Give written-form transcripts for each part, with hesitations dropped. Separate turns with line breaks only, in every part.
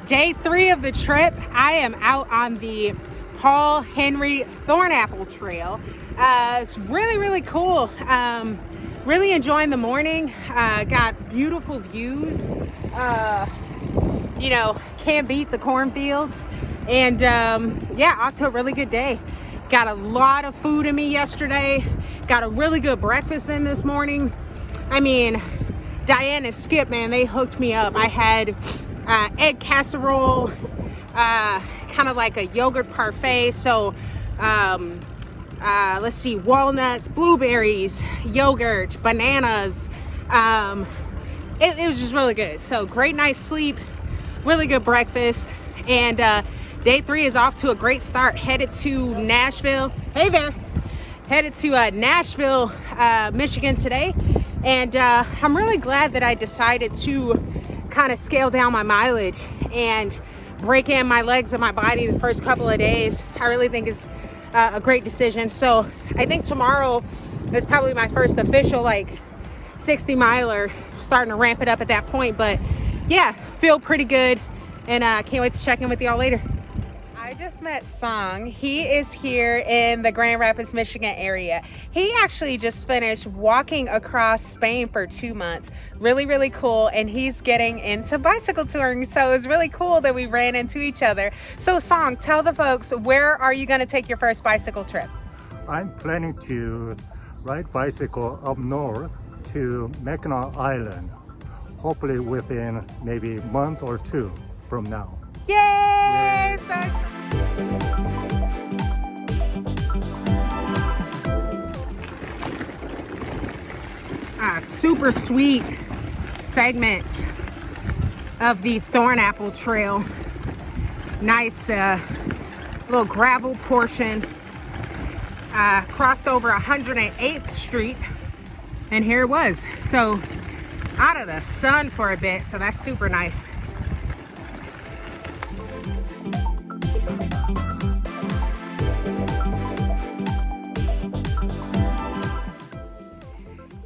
Day 3 of the trip. I am out on the Paul Henry Thornapple Trail. It's really cool. Really enjoying the morning. Got beautiful views. Can't beat the cornfields. And yeah, off to a really good day. Got a lot of food in me yesterday. Got a really good breakfast in this morning. I mean, Diane and Skip, man, they hooked me up. I had egg casserole, kind of like a yogurt parfait. So let's see, walnuts, blueberries, yogurt, bananas. It was just really good. So great night's sleep, really good breakfast. And day 3 is off to a great start. Headed to Nashville. Hey there. Headed to Nashville, Michigan today. And I'm really glad that I decided to kind of scale down my mileage and break in my legs and my body the first couple of days. I really think is a great decision. So I think tomorrow is probably my first official 60 miler, starting to ramp it up at that point. But yeah, feel pretty good, and can't wait to check in with y'all later. I just met Song. He is here in the Grand Rapids, Michigan area. He actually just finished walking across Spain for 2 months. Really cool. And he's getting into bicycle touring. So it's really cool that we ran into each other. So Song, tell the folks, where are you going to take your first bicycle trip?
I'm planning to ride bicycle up north to Mackinac Island, hopefully within maybe a month or 2 from now.
Yay! Super sweet segment of the Thornapple Trail. Nice little gravel portion. Crossed over 108th Street, and here it was. So out of the sun for a bit, so that's super nice.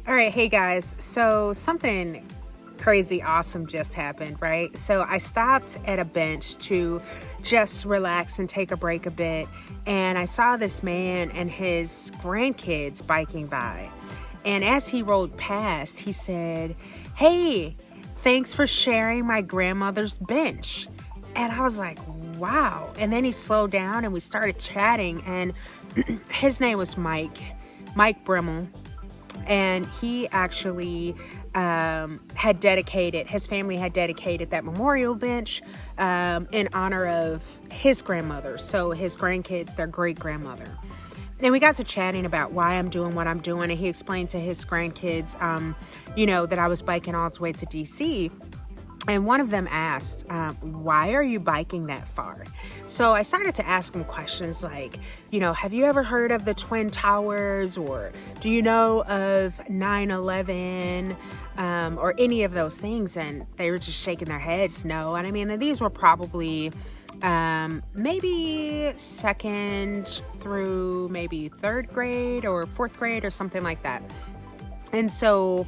All right, hey guys, so something crazy awesome just happened, right? So I stopped at a bench to just relax and take a break a bit, and I saw this man and his grandkids biking by. And as he rolled past, he said, "Hey, thanks for sharing my grandmother's bench." And I was like, wow. And then he slowed down and we started chatting, and his name was Mike Brimmel. And he actually his family had dedicated that memorial bench in honor of his grandmother. So his grandkids, their great grandmother. And we got to chatting about why I'm doing what I'm doing. And he explained to his grandkids, that I was biking all the way to DC. And one of them asked, why are you biking that far? So I started to ask him questions like, have you ever heard of the Twin Towers, or do you know of 9/11, or any of those things? And they were just shaking their heads no. And I mean, these were probably maybe 2nd through maybe 3rd grade or 4th grade or something like that. And so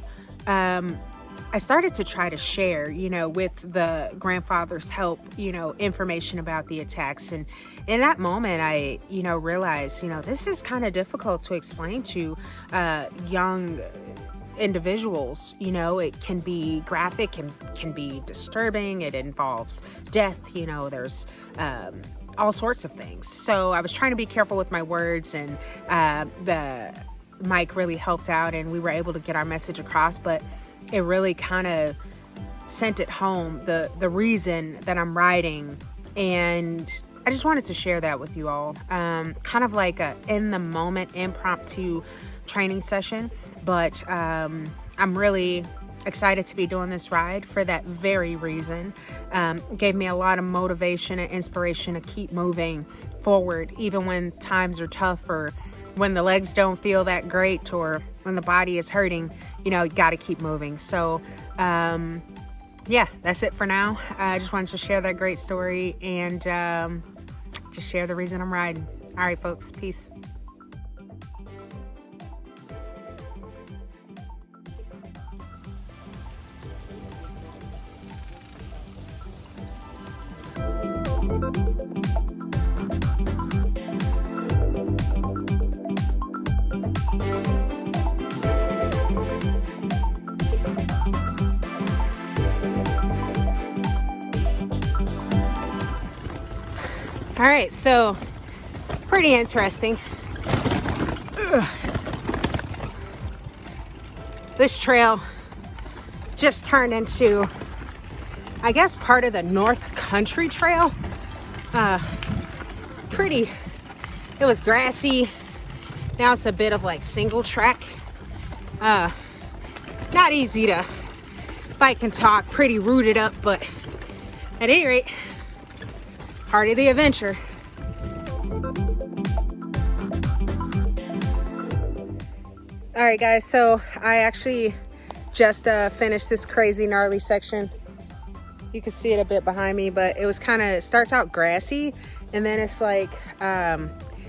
I started to try to share, with the grandfather's help, information about the attacks. And in that moment, I, realized, this is kind of difficult to explain to young individuals. It can be graphic and can be disturbing. It involves death. There's all sorts of things. So I was trying to be careful with my words, and the Mike really helped out, and we were able to get our message across. But it really kind of sent it home, the reason that I'm riding. And I just wanted to share that with you all. Kind of like a in the moment impromptu training session. But I'm really excited to be doing this ride for that very reason. It gave me a lot of motivation and inspiration to keep moving forward, even when times are tough, or when the legs don't feel that great, or when the body is hurting. You got to keep moving. So yeah, that's it for now. I just wanted to share that great story and just share the reason I'm riding. All right, folks, peace. All right, so pretty interesting. Ugh. This trail just turned into, I guess, part of the North Country Trail. Pretty, it was grassy. Now it's a bit of like single track. Not easy to bike and talk, pretty rooted up, but at any rate, part of the adventure. All right, guys, so I actually just finished this crazy gnarly section. You can see it a bit behind me, but it was it starts out grassy, and then it's like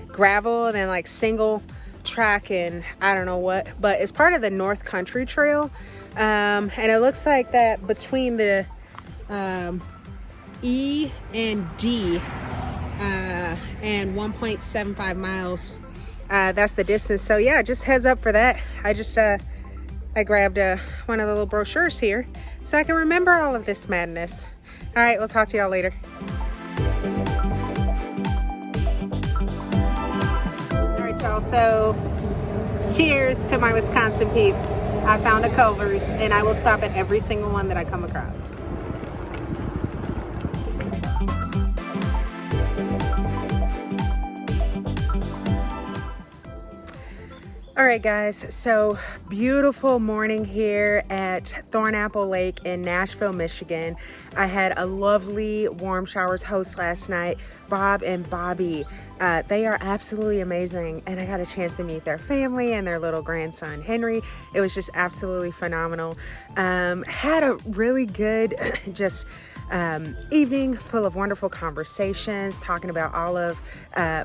gravel, and then like single track, and I don't know what, but it's part of the North Country Trail. And it looks like that between the E and D and 1.75 miles, that's the distance. So yeah, just heads up for that. I grabbed one of the little brochures here so I can remember all of this madness. All right, we'll talk to y'all later. All right, y'all, so cheers to my Wisconsin peeps. I found a Culver's, and I will stop at every single one that I come across. All right, guys, so beautiful morning here at Thornapple Lake in Nashville, Michigan. I had a lovely warm showers host last night, Bob and Bobby. They are absolutely amazing, and I got a chance to meet their family and their little grandson, Henry. It was just absolutely phenomenal. Had a really good evening full of wonderful conversations, talking about all of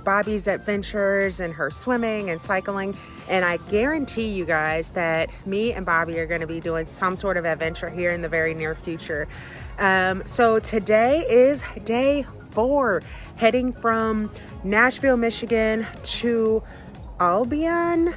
Bobby's adventures and her swimming and cycling. And I guarantee you guys that me and Bobby are going to be doing some sort of adventure here in the very near future. So today is day 4, heading from Nashville, Michigan to Albion.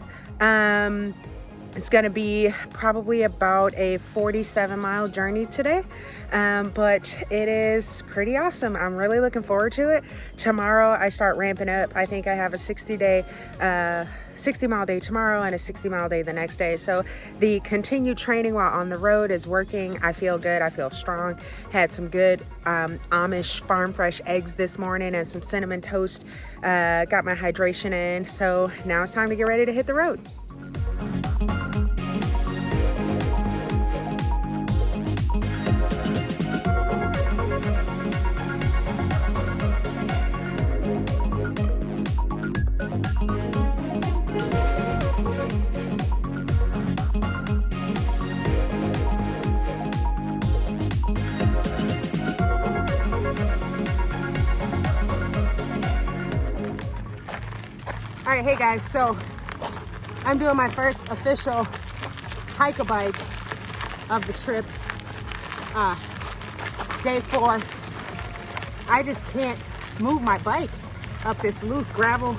It's going to be probably about a 47-mile journey today, but it is pretty awesome. I'm really looking forward to it. Tomorrow I start ramping up. I think I have a 60-mile day tomorrow and a 60-mile day the next day. So the continued training while on the road is working. I feel good. I feel strong. Had some good Amish farm fresh eggs this morning and some cinnamon toast. Got my hydration in. So now it's time to get ready to hit the road. All right, hey guys, so I'm doing my first official hike-a-bike of the trip, day 4. I just can't move my bike up this loose gravel,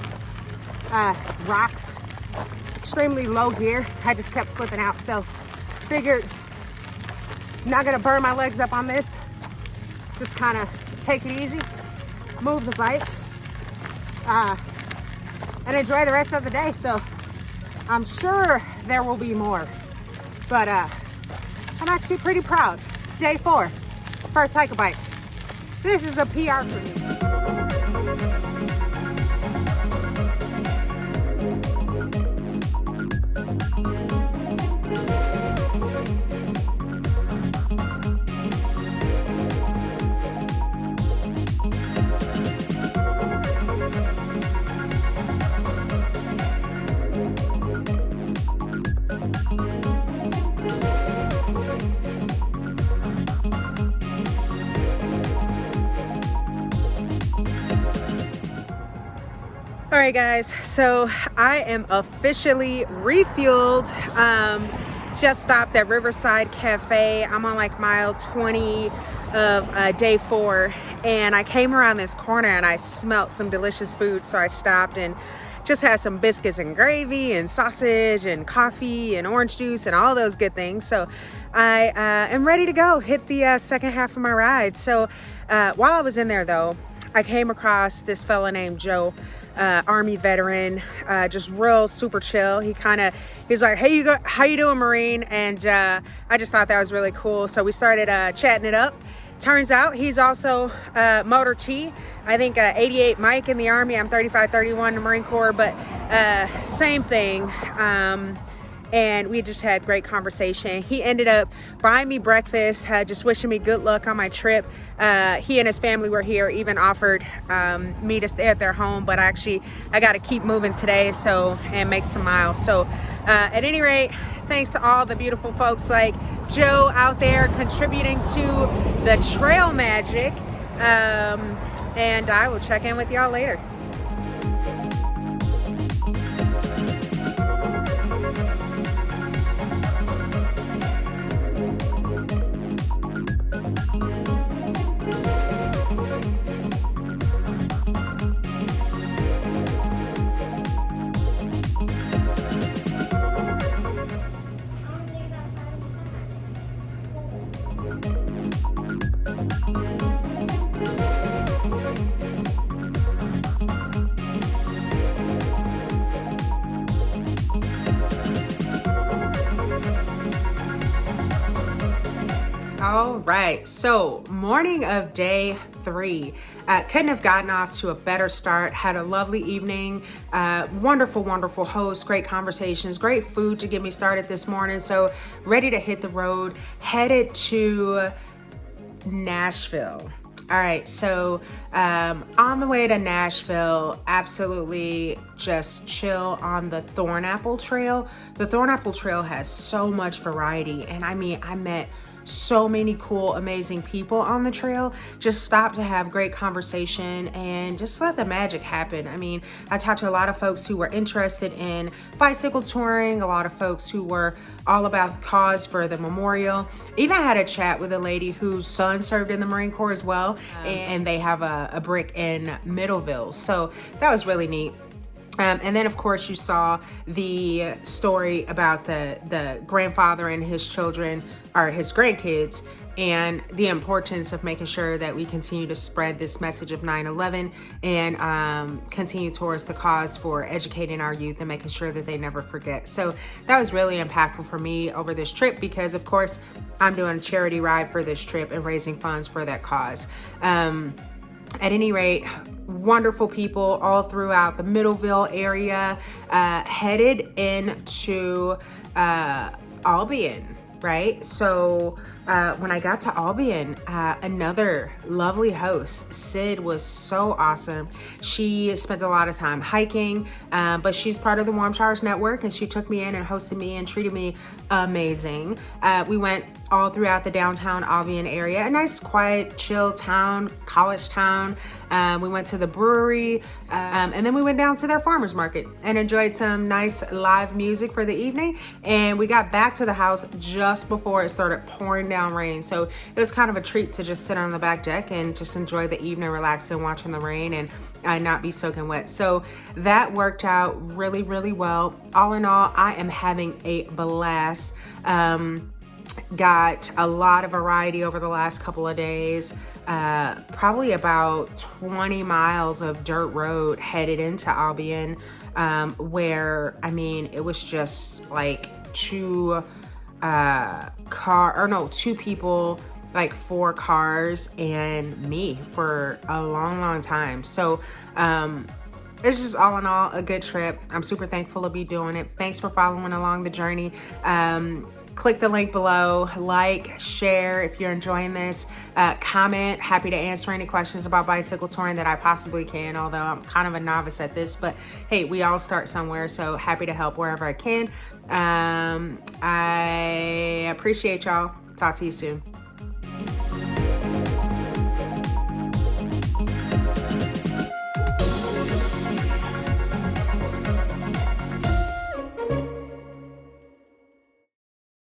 rocks, extremely low gear. I just kept slipping out, so figured not gonna burn my legs up on this, just kind of take it easy, move the bike, and enjoy the rest of the day. So I'm sure there will be more, but I'm actually pretty proud. Day 4, first hike-a-bike. This is a PR for me. All right, guys, so I am officially refueled. Just stopped at Riverside Cafe. I'm on like mile 20 of day 4, and I came around this corner and I smelt some delicious food, so I stopped and just had some biscuits and gravy and sausage and coffee and orange juice and all those good things. So I am ready to go hit the second half of my ride. So while I was in there though, I came across this fella named Joe, Army veteran, just real super chill. He's like, hey, how you doing, Marine? And I just thought that was really cool. So we started chatting it up. Turns out he's also Motor T. I think 88 Mike in the Army. I'm 3531 in the Marine Corps, but same thing. And we just had great conversation. He ended up buying me breakfast, just wishing me good luck on my trip. He and his family were here, even offered me to stay at their home, but I got to keep moving today, and make some miles. So at any rate, thanks to all the beautiful folks like Joe out there contributing to the trail magic. And I will check in with y'all later. All right, so morning of day 3. Couldn't have gotten off to a better start. Had a lovely evening. Wonderful host, great conversations, great food to get me started this morning. So ready to hit the road, headed to Nashville. All right, so on the way to Nashville, absolutely just chill on the Thornapple Trail. The Thornapple Trail has so much variety, and I met so many cool, amazing people on the trail. Just stop to have great conversation and just let the magic happen. I talked to a lot of folks who were interested in bicycle touring, a lot of folks who were all about the cause for the memorial. Even had a chat with a lady whose son served in the Marine Corps as well, and they have a brick in Middleville. So that was really neat. And then, of course, you saw the story about the grandfather and his children, or his grandkids, and the importance of making sure that we continue to spread this message of 9/11 and continue towards the cause for educating our youth and making sure that they never forget. So that was really impactful for me over this trip because, of course, I'm doing a charity ride for this trip and raising funds for that cause. At any rate, wonderful people all throughout the Middleville area, headed into Albion, right? So when I got to Albion, another lovely host, Sid, was so awesome. She spent a lot of time hiking, but she's part of the Warm Showers Network, and she took me in and hosted me and treated me amazing. We went all throughout the downtown Albion area, a nice, quiet, chill town, college town. We went to the brewery, and then we went down to their farmers market and enjoyed some nice live music for the evening. And we got back to the house just before it started pouring down rain. So it was kind of a treat to just sit on the back deck and just enjoy the evening, relaxing, watching the rain, and not be soaking wet. So that worked out really, really well. All in all, I am having a blast. Got a lot of variety over the last couple of days. Probably about 20 miles of dirt road headed into Albion, where, it was just like two people, like 4 cars and me for a long time. So it's just all in all a good trip. I'm super thankful to be doing it. Thanks for following along the journey. Click the link below, like, share if you're enjoying this, comment. Happy to answer any questions about bicycle touring that I possibly can, although I'm kind of a novice at this, but hey, we all start somewhere, so happy to help wherever I can. I appreciate y'all. Talk to you soon.